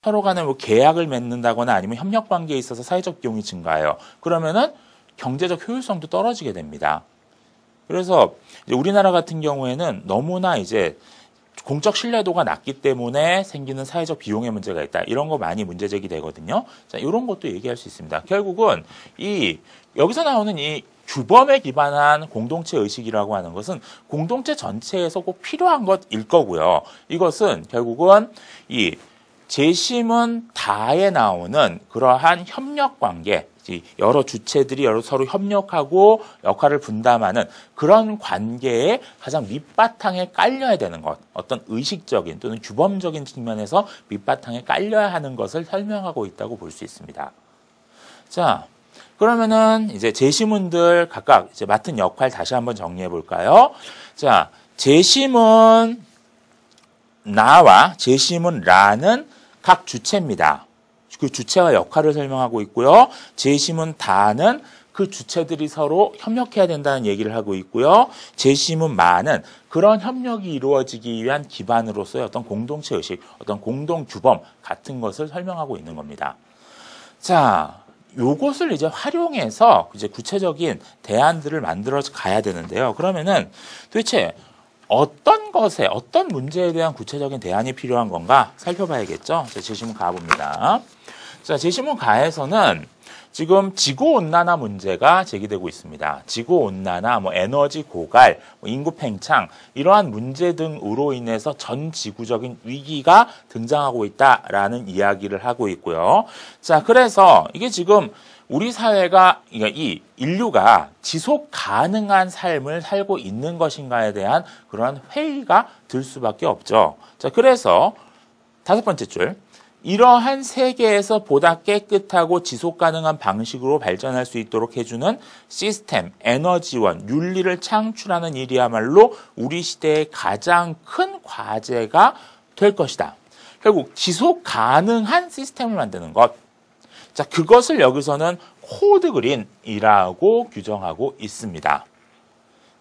서로 간에 뭐 계약을 맺는다거나 아니면 협력 관계에 있어서 사회적 비용이 증가해요. 그러면은 경제적 효율성도 떨어지게 됩니다. 그래서 이제 우리나라 같은 경우에는 너무나 이제 공적 신뢰도가 낮기 때문에 생기는 사회적 비용의 문제가 있다. 이런 거 많이 문제 제기되거든요. 자, 이런 것도 얘기할 수 있습니다. 결국은 여기서 나오는 이 규범에 기반한 공동체 의식이라고 하는 것은 공동체 전체에서 꼭 필요한 것일 거고요. 이것은 결국은 이 재심은 다에 나오는 그러한 협력 관계, 여러 주체들이 서로 협력하고 역할을 분담하는 그런 관계의 가장 밑바탕에 깔려야 되는 것, 어떤 의식적인 또는 규범적인 측면에서 밑바탕에 깔려야 하는 것을 설명하고 있다고 볼 수 있습니다. 자, 그러면은 이제 재심문들 각각 이제 맡은 역할 다시 한번 정리해 볼까요? 자, 재심은 나와 재심은 라는 각 주체입니다. 그 주체와 역할을 설명하고 있고요. 재심은 다는 그 주체들이 서로 협력해야 된다는 얘기를 하고 있고요. 재심은 마는 그런 협력이 이루어지기 위한 기반으로서의 어떤 공동체 의식, 어떤 공동 규범 같은 것을 설명하고 있는 겁니다. 자, 요것을 이제 활용해서 이제 구체적인 대안들을 만들어 가야 되는데요. 그러면은 도대체 어떤 것에, 어떤 문제에 대한 구체적인 대안이 필요한 건가 살펴봐야겠죠. 자, 재심문 가봅니다. 자, 재심문 가에서는 지금 지구온난화 문제가 제기되고 있습니다. 지구온난화, 에너지 고갈, 인구 팽창 이러한 문제 등으로 인해서 전 지구적인 위기가 등장하고 있다라는 이야기를 하고 있고요. 자, 그래서 이게 지금 우리 사회가, 이 인류가 지속 가능한 삶을 살고 있는 것인가에 대한 그러한 회의가 들 수밖에 없죠. 자, 그래서 5번째 줄. 이러한 세계에서 보다 깨끗하고 지속 가능한 방식으로 발전할 수 있도록 해주는 시스템, 에너지원, 윤리를 창출하는 일이야말로 우리 시대의 가장 큰 과제가 될 것이다. 결국 지속 가능한 시스템을 만드는 것. 자, 그것을 여기서는 코드 그린이라고 규정하고 있습니다.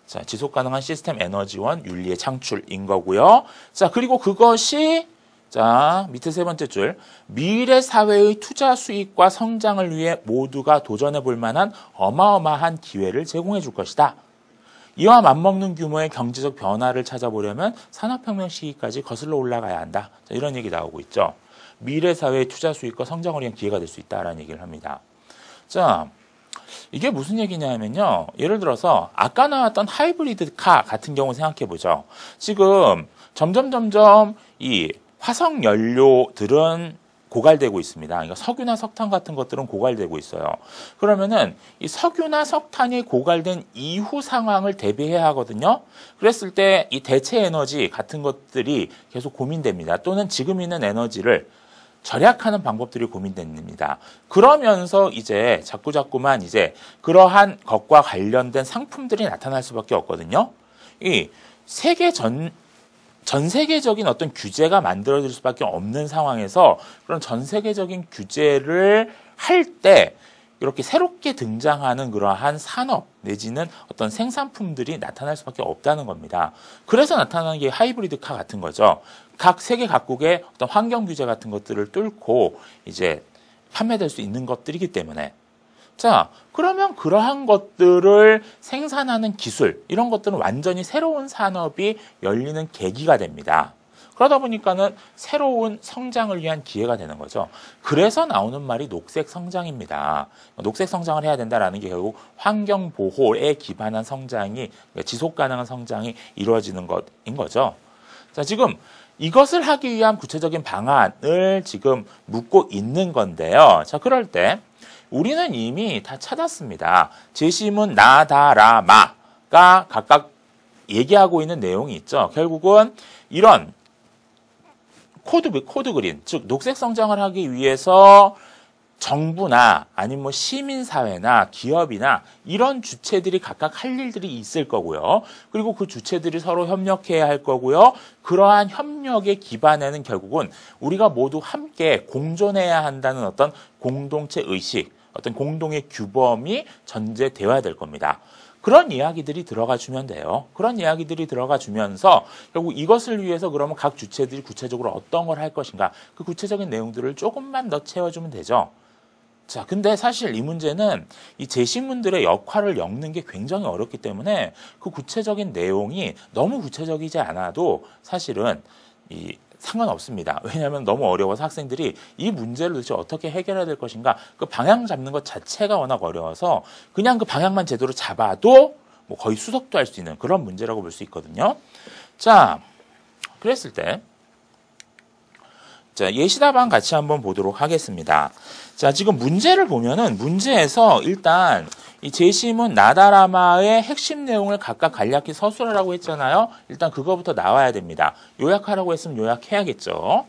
자, 지속 가능한 시스템, 에너지원, 윤리의 창출인 거고요. 자, 그리고 그것이 자, 밑에 3번째 줄. 미래 사회의 투자 수익과 성장을 위해 모두가 도전해 볼 만한 어마어마한 기회를 제공해 줄 것이다. 이와 맞먹는 규모의 경제적 변화를 찾아보려면 산업혁명 시기까지 거슬러 올라가야 한다. 자, 이런 얘기 나오고 있죠. 미래 사회의 투자 수익과 성장을 위한 기회가 될 수 있다라는 얘기를 합니다. 자, 이게 무슨 얘기냐면요. 예를 들어서 아까 나왔던 하이브리드 카 같은 경우 생각해 보죠. 지금 점점 이 화석 연료들은 고갈되고 있습니다. 그러니까 석유나 석탄 같은 것들은 고갈되고 있어요. 그러면은 이 석유나 석탄이 고갈된 이후 상황을 대비해야 하거든요. 그랬을 때 이 대체 에너지 같은 것들이 계속 고민됩니다. 또는 지금 있는 에너지를 절약하는 방법들이 고민됩니다. 그러면서 이제 자꾸만 이제 그러한 것과 관련된 상품들이 나타날 수밖에 없거든요. 이 전 세계적인 어떤 규제가 만들어질 수밖에 없는 상황에서 그런 전 세계적인 규제를 할 때 이렇게 새롭게 등장하는 그러한 산업 내지는 어떤 생산품들이 나타날 수밖에 없다는 겁니다. 그래서 나타나는 게 하이브리드 카 같은 거죠. 각 세계 각국의 어떤 환경 규제 같은 것들을 뚫고 이제 판매될 수 있는 것들이기 때문에 자, 그러면 그러한 것들을 생산하는 기술, 이런 것들은 완전히 새로운 산업이 열리는 계기가 됩니다. 그러다 보니까는 새로운 성장을 위한 기회가 되는 거죠. 그래서 나오는 말이 녹색 성장입니다. 녹색 성장을 해야 된다라는 게 결국 환경 보호에 기반한 성장이, 지속 가능한 성장이 이루어지는 것인 거죠. 자, 지금 이것을 하기 위한 구체적인 방안을 지금 묻고 있는 건데요. 자, 그럴 때 우리는 이미 다 찾았습니다. 재심은 나, 다, 라, 마가 각각 얘기하고 있는 내용이 있죠. 결국은 이런 코드 그린, 즉 녹색 성장을 하기 위해서 정부나 아니면 시민사회나 기업이나 이런 주체들이 각각 할 일들이 있을 거고요. 그리고 그 주체들이 서로 협력해야 할 거고요. 그러한 협력의 기반에는 결국은 우리가 모두 함께 공존해야 한다는 어떤 공동체 의식, 어떤 공동의 규범이 전제되어야 될 겁니다. 그런 이야기들이 들어가 주면 돼요. 그런 이야기들이 들어가 주면서 결국 이것을 위해서 그러면 각 주체들이 구체적으로 어떤 걸 할 것인가 그 구체적인 내용들을 조금만 더 채워주면 되죠. 자, 근데 사실 이 문제는 이 제시문들의 역할을 엮는 게 굉장히 어렵기 때문에 그 구체적인 내용이 너무 구체적이지 않아도 사실은 상관없습니다. 왜냐하면 너무 어려워서 학생들이 이 문제를 도대체 어떻게 해결해야 될 것인가 그 방향 잡는 것 자체가 워낙 어려워서 그냥 그 방향만 제대로 잡아도 뭐 거의 수석도 할 수 있는 그런 문제라고 볼 수 있거든요. 자, 그랬을 때 자, 예시답안 같이 한번 보도록 하겠습니다. 자, 지금 문제를 보면은 문제에서 일단 이 제시문 나다라마의 핵심 내용을 각각 간략히 서술하라고 했잖아요. 일단 그거부터 나와야 됩니다. 요약하라고 했으면 요약해야겠죠.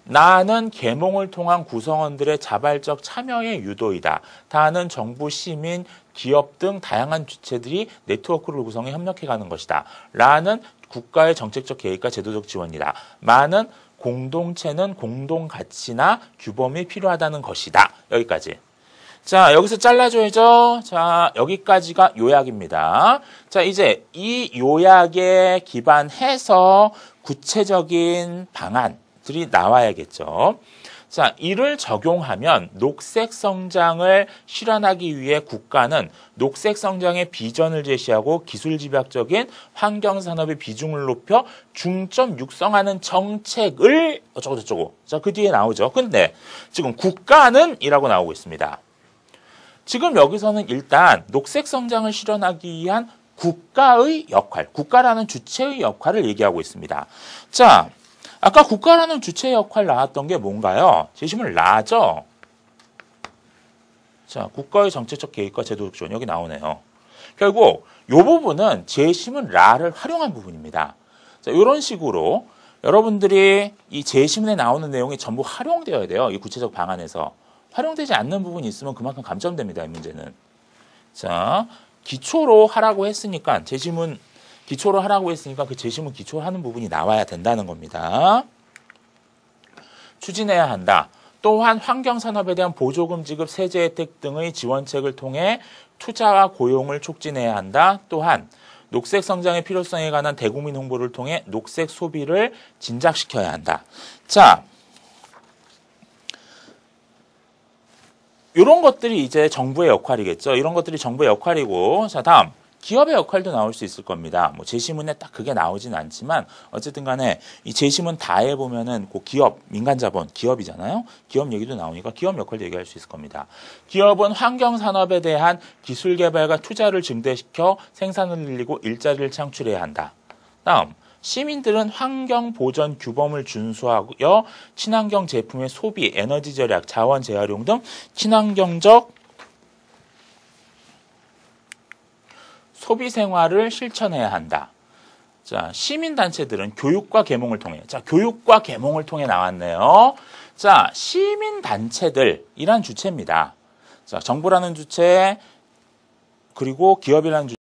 나는 계몽을 통한 구성원들의 자발적 참여의 유도이다. 다는 정부, 시민, 기업 등 다양한 주체들이 네트워크를 구성해 협력해가는 것이다. 라는 국가의 정책적 계획과 제도적 지원이다. 마는 공동체는 공동 가치나 규범이 필요하다는 것이다. 여기까지. 자, 여기서 잘라줘야죠. 자, 여기까지가 요약입니다. 자, 이제 이 요약에 기반해서 구체적인 방안들이 나와야겠죠. 자, 이를 적용하면 녹색 성장을 실현하기 위해 국가는 녹색 성장의 비전을 제시하고 기술 집약적인 환경 산업의 비중을 높여 중점 육성하는 정책을 어쩌고저쩌고. 자, 그 뒤에 나오죠. 근데 지금 국가는 이라고 나오고 있습니다. 지금 여기서는 일단 녹색 성장을 실현하기 위한 국가의 역할, 국가라는 주체의 역할을 얘기하고 있습니다. 자, 아까 국가라는 주체의 역할 나왔던 게 뭔가요? 제시문 라죠? 자, 국가의 정책적 계획과 제도적 지원 여기 나오네요. 결국 이 부분은 제시문 라를 활용한 부분입니다. 자, 이런 식으로 여러분들이 이 제시문에 나오는 내용이 전부 활용되어야 돼요. 이 구체적 방안에서. 활용되지 않는 부분이 있으면 그만큼 감점됩니다. 이 문제는. 자, 기초로 하라고 했으니까 제시문 기초로 하라고 했으니까 그 제시문 기초로 하는 부분이 나와야 된다는 겁니다. 추진해야 한다. 또한 환경산업에 대한 보조금 지급, 세제 혜택 등의 지원책을 통해 투자와 고용을 촉진해야 한다. 또한 녹색 성장의 필요성에 관한 대국민 홍보를 통해 녹색 소비를 진작시켜야 한다. 자, 이런 것들이 이제 정부의 역할이겠죠. 이런 것들이 정부의 역할이고, 자, 다음. 기업의 역할도 나올 수 있을 겁니다. 뭐 제시문에 딱 그게 나오진 않지만 어쨌든 간에 이 제시문 다에 보면은 그 기업, 민간자본, 기업이잖아요. 기업 얘기도 나오니까 기업 역할도 얘기할 수 있을 겁니다. 기업은 환경산업에 대한 기술 개발과 투자를 증대시켜 생산을 늘리고 일자리를 창출해야 한다. 다음, 시민들은 환경 보전 규범을 준수하여 친환경 제품의 소비, 에너지 절약, 자원 재활용 등 친환경적 소비 생활을 실천해야 한다. 자, 시민단체들은 교육과 계몽을 통해. 자, 교육과 계몽을 통해 나왔네요. 자, 시민단체들이란 주체입니다. 자, 정부라는 주체, 그리고 기업이라는 주체.